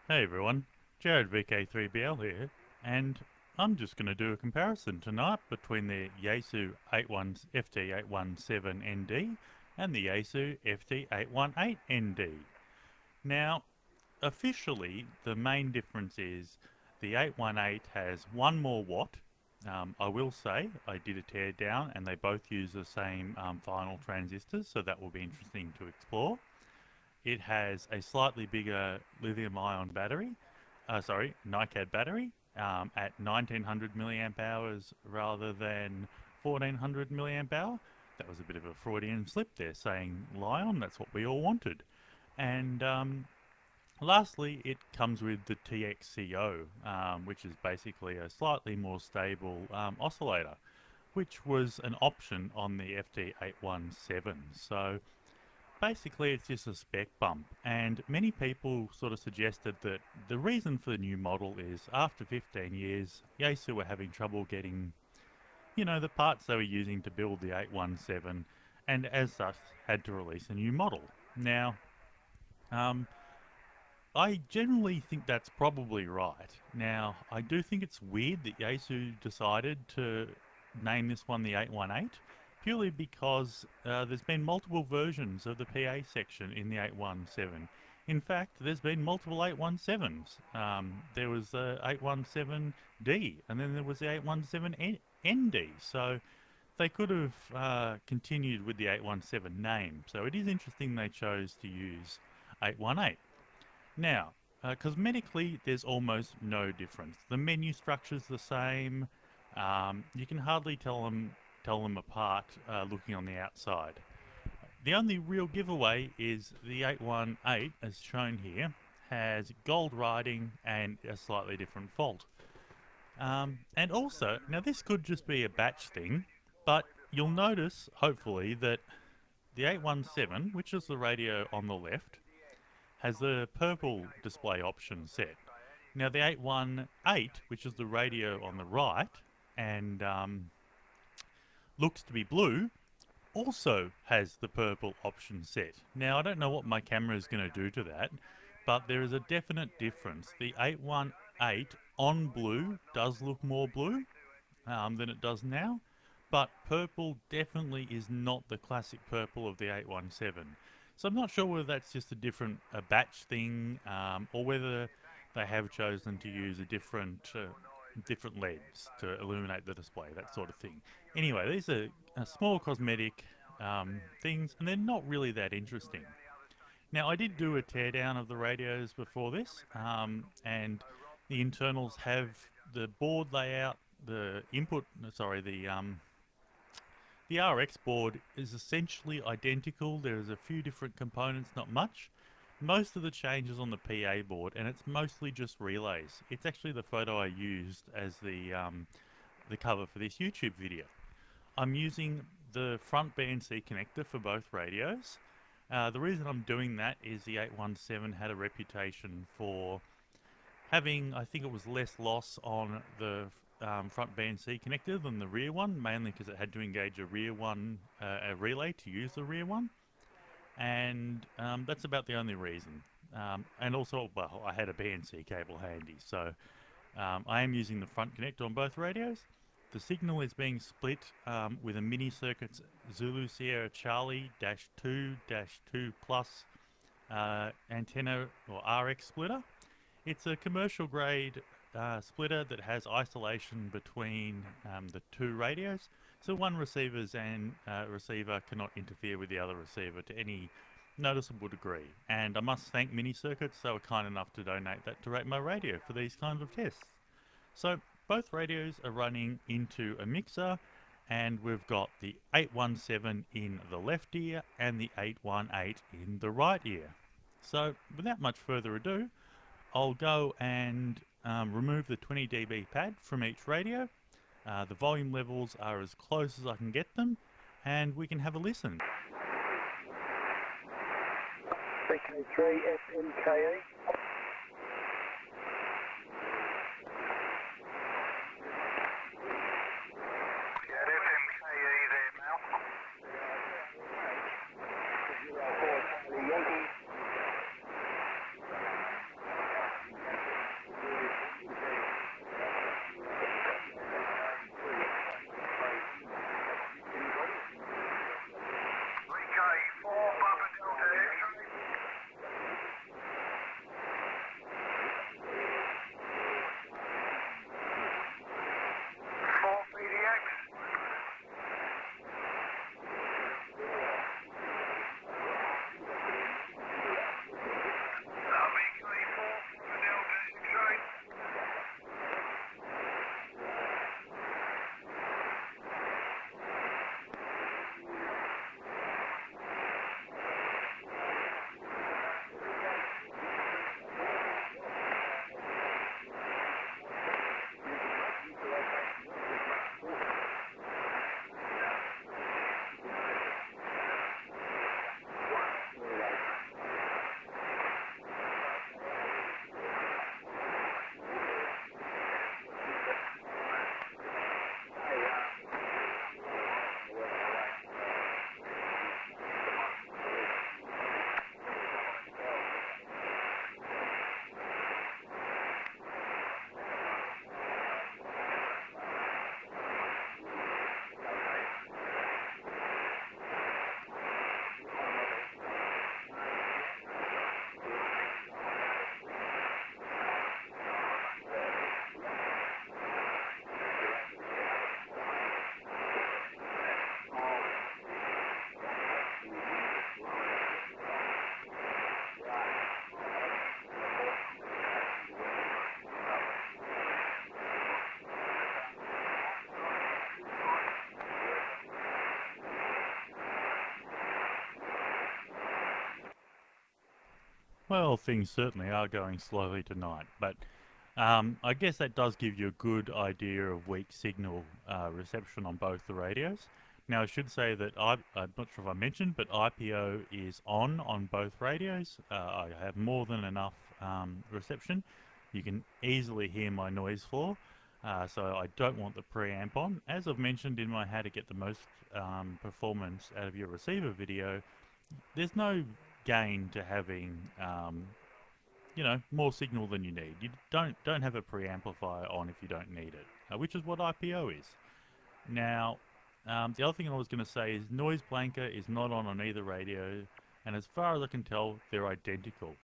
Hey everyone, Jarrad VK3BL here, and I'm just going to do a comparison tonight between the Yaesu FT-817ND and the Yaesu FT-818ND. Now, officially, the main difference is the 818 has one more watt. I will say I did a teardown and they both use the same final transistors, so that will be interesting to explore. It has a slightly bigger lithium-ion battery, NiCad battery, at 1900 milliamp hours rather than 1400 milliamp hour. That was a bit of a Freudian slip there, saying Lion, that's what we all wanted. And lastly, it comes with the TXCO, which is basically a slightly more stable oscillator, which was an option on the FT-817. So basically it's just a spec bump, and many people sort of suggested that the reason for the new model is after 15 years Yaesu were having trouble getting, the parts they were using to build the 817, and as such had to release a new model. Now, um, I generally think that's probably right. Now, I do think it's weird that Yaesu decided to name this one the 818, purely because there's been multiple versions of the PA section in the 817. In fact, there's been multiple 817s. There was the 817D, and then there was the 817ND. So they could have continued with the 817 name. So it is interesting they chose to use 818. Now, cosmetically, there's almost no difference. The menu structure's the same. You can hardly tell them apart looking on the outside. The only real giveaway is the 818, as shown here, has gold writing and a slightly different fault. And also, now this could just be a batch thing, but you'll notice, hopefully, that the 817, which is the radio on the left, has the purple display option set. Now the 818, which is the radio on the right, and looks to be blue, also has the purple option set. Now I don't know what my camera is going to do to that, but there is a definite difference. The 818 on blue does look more blue than it does now, but purple definitely is not the classic purple of the 817. So I'm not sure whether that's just a batch thing, or whether they have chosen to use a different LEDs to illuminate the display, that sort of thing. Anyway, these are small cosmetic things, and they're not really that interesting. Now, I did do a teardown of the radios before this, and the internals have the board layout, the RX board is essentially identical. There's a few different components, not much. Most of the changes on the PA board, and it's mostly just relays. It's actually the photo I used as the cover for this YouTube video. I'm using the front BNC connector for both radios. The reason I'm doing that is the 817 had a reputation for having, I think it was less loss on the front BNC connector than the rear one, mainly because it had to engage a relay to use the rear one, and that's about the only reason. And also, well, I had a BNC cable handy, so I am using the front connector on both radios. The signal is being split with a mini circuits Zulu Sierra Charlie -2 plus antenna or RX splitter. It's a commercial grade splitter that has isolation between the two radios, so one receiver cannot interfere with the other receiver to any noticeable degree. And I must thank Mini Circuits, they were kind enough to donate that to rate my radio for these kinds of tests. So both radios are running into a mixer, and we've got the 817 in the left ear and the 818 in the right ear. So without much further ado, I'll go and remove the 20 dB pad from each radio. The volume levels are as close as I can get them, and we can have a listen. CK3 FMKE. Well, things certainly are going slowly tonight, but I guess that does give you a good idea of weak signal reception on both the radios. Now, I should say that I'm not sure if I mentioned, but IPO is on both radios. I have more than enough reception. You can easily hear my noise floor, so I don't want the preamp on. As I've mentioned in my how to get the most performance out of your receiver video, there's no gain to having more signal than you need. You don't have a preamplifier on if you don't need it, which is what IPO is. Now, the other thing I was going to say is noise blanker is not on either radio, and as far as I can tell, they're identical.